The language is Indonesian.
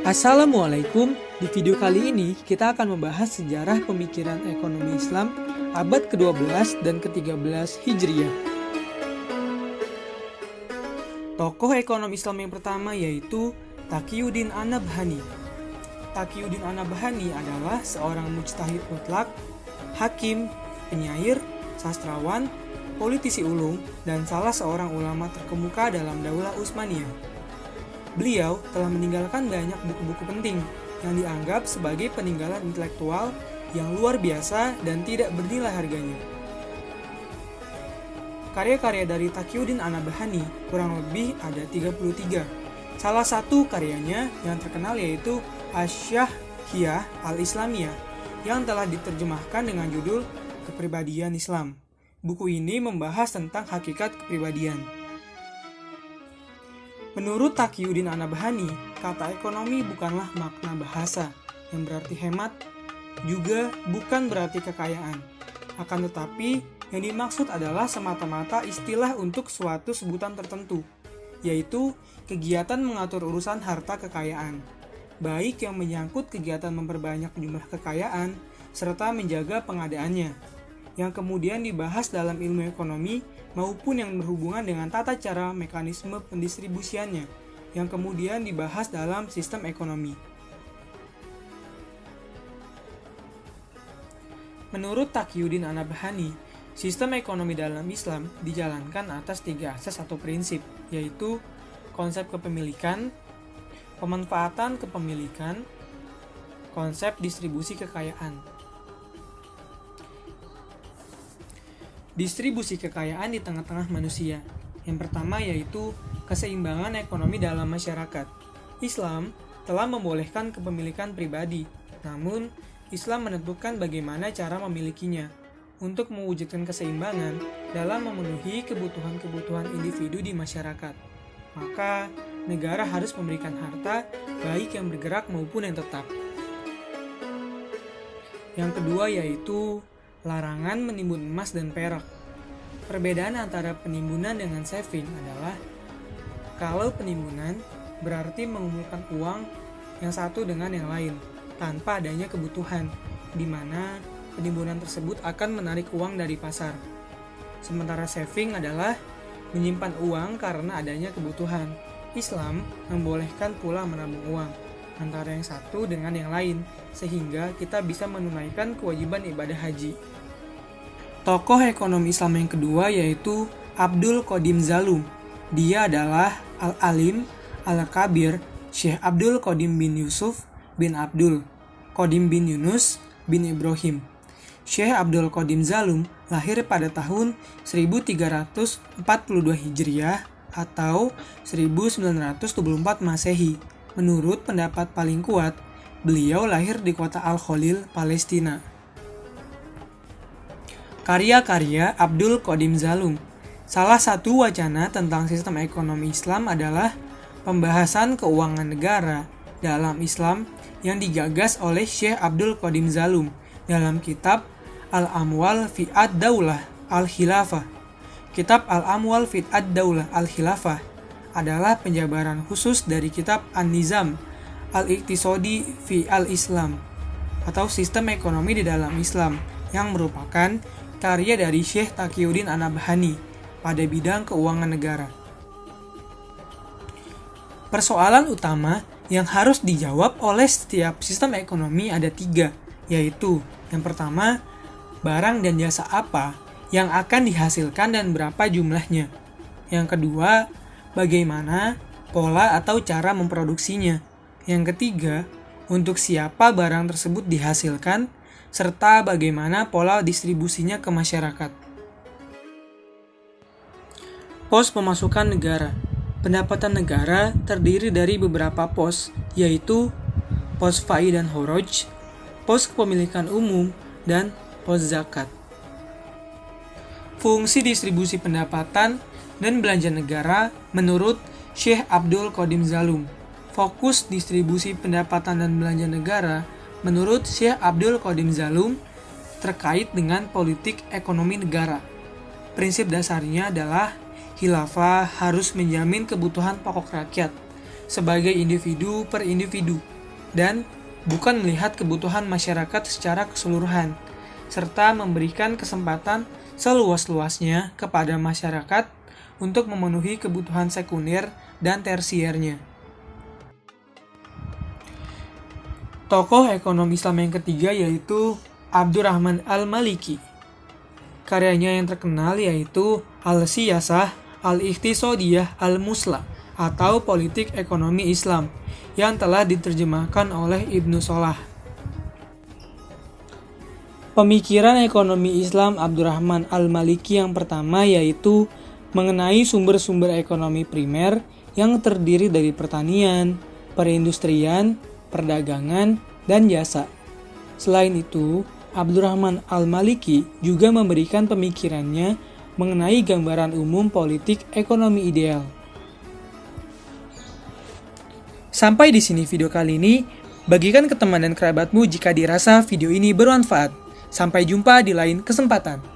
Assalamualaikum, di video kali ini kita akan membahas sejarah pemikiran ekonomi Islam abad ke-12 dan ke-13 Hijriah. Tokoh ekonomi Islam yang pertama yaitu Taqiyuddin An-Nabhani. Taqiyuddin An-Nabhani adalah seorang mujtahid mutlak, hakim, penyair, sastrawan, politisi ulung, dan salah seorang ulama terkemuka dalam Daulah Utsmaniyah. Beliau telah meninggalkan banyak buku-buku penting yang dianggap sebagai peninggalan intelektual yang luar biasa dan tidak bernilai harganya. Karya-karya dari Taqiyuddin An-Nabhani kurang lebih ada 33. Salah satu karyanya yang terkenal yaitu Asy-Syahhiyah Al-Islamiyah yang telah diterjemahkan dengan judul Kepribadian Islam. Buku ini membahas tentang hakikat kepribadian. Menurut Taqiyuddin An-Nabhani, kata ekonomi bukanlah makna bahasa yang berarti hemat, juga bukan berarti kekayaan. Akan tetapi, yang dimaksud adalah semata-mata istilah untuk suatu sebutan tertentu, yaitu kegiatan mengatur urusan harta kekayaan, baik yang menyangkut kegiatan memperbanyak jumlah kekayaan, serta menjaga pengadaannya, yang kemudian dibahas dalam ilmu ekonomi maupun yang berhubungan dengan tata cara mekanisme pendistribusiannya, yang kemudian dibahas dalam sistem ekonomi. Menurut Taqiyuddin An-Nabhani, sistem ekonomi dalam Islam dijalankan atas 3 asas atau prinsip, yaitu konsep kepemilikan, pemanfaatan kepemilikan, konsep distribusi kekayaan. Distribusi kekayaan di tengah-tengah manusia. Yang pertama yaitu keseimbangan ekonomi dalam masyarakat. Islam telah membolehkan kepemilikan pribadi, namun Islam menentukan bagaimana cara memilikinya untuk mewujudkan keseimbangan dalam memenuhi kebutuhan-kebutuhan individu di masyarakat. Maka, negara harus memberikan harta baik yang bergerak maupun yang tetap. Yang kedua yaitu larangan menimbun emas dan perak. Perbedaan antara penimbunan dengan saving adalah kalau penimbunan berarti mengumpulkan uang yang satu dengan yang lain tanpa adanya kebutuhan, di mana penimbunan tersebut akan menarik uang dari pasar. Sementara saving adalah menyimpan uang karena adanya kebutuhan. Islam membolehkan pula menabung uang antara yang satu dengan yang lain, sehingga kita bisa menunaikan kewajiban ibadah haji. Tokoh ekonomi Islam yang kedua yaitu Abdul Qadim Zalum. Dia adalah Al-Alim Al-Kabir Syekh Abdul Qadim bin Yusuf bin Abdul Qadim bin Yunus bin Ibrahim. Syekh Abdul Qadim Zalum lahir pada tahun 1342 Hijriah atau 1924 Masehi. Menurut pendapat paling kuat, beliau lahir di kota Al-Khalil, Palestina. Karya-karya Abdul Qadim Zalum. Salah satu wacana tentang sistem ekonomi Islam adalah pembahasan keuangan negara dalam Islam yang digagas oleh Syekh Abdul Qadim Zalum dalam kitab Al-Amwal fi ad-Daulah Al-Khilafah. Kitab Al-Amwal fi ad-Daulah Al-Khilafah adalah penjabaran khusus dari kitab An-Nizam Al-Iqtisadi fi Al-Islam atau sistem ekonomi di dalam Islam yang merupakan karya dari Syekh Taqiyuddin An-Nabhani pada bidang keuangan negara. Persoalan utama yang harus dijawab oleh setiap sistem ekonomi ada 3, yaitu yang pertama, barang dan jasa apa yang akan dihasilkan dan berapa jumlahnya. Yang kedua, bagaimana pola atau cara memproduksinya. Yang ketiga, untuk siapa barang tersebut dihasilkan, serta bagaimana pola distribusinya ke masyarakat. Pos pemasukan negara. Pendapatan negara terdiri dari beberapa pos, yaitu pos fai dan horoj, pos kepemilikan umum, dan pos zakat. Fungsi distribusi pendapatan dan belanja negara menurut Syekh Abdul Qadim Zalum. Fokus distribusi pendapatan dan belanja negara menurut Syekh Abdul Qadim Zalum terkait dengan politik ekonomi negara. Prinsip dasarnya adalah khilafah harus menjamin kebutuhan pokok rakyat sebagai individu per individu dan bukan melihat kebutuhan masyarakat secara keseluruhan, serta memberikan kesempatan seluas-luasnya kepada masyarakat untuk memenuhi kebutuhan sekunder dan tersiernya. Tokoh ekonomi Islam yang ketiga yaitu Abdurrahman Al-Maliki. Karyanya yang terkenal yaitu Al-Siyasah Al-Iqtisadiyah Al-Musla atau Politik Ekonomi Islam yang telah diterjemahkan oleh Ibnu Salah. Pemikiran ekonomi Islam Abdurrahman Al-Maliki yang pertama yaitu mengenai sumber-sumber ekonomi primer yang terdiri dari pertanian, perindustrian, perdagangan, dan jasa. Selain itu, Abdurrahman Al-Maliki juga memberikan pemikirannya mengenai gambaran umum politik ekonomi ideal. Sampai di sini video kali ini. Bagikan ke teman dan kerabatmu jika dirasa video ini bermanfaat. Sampai jumpa di lain kesempatan.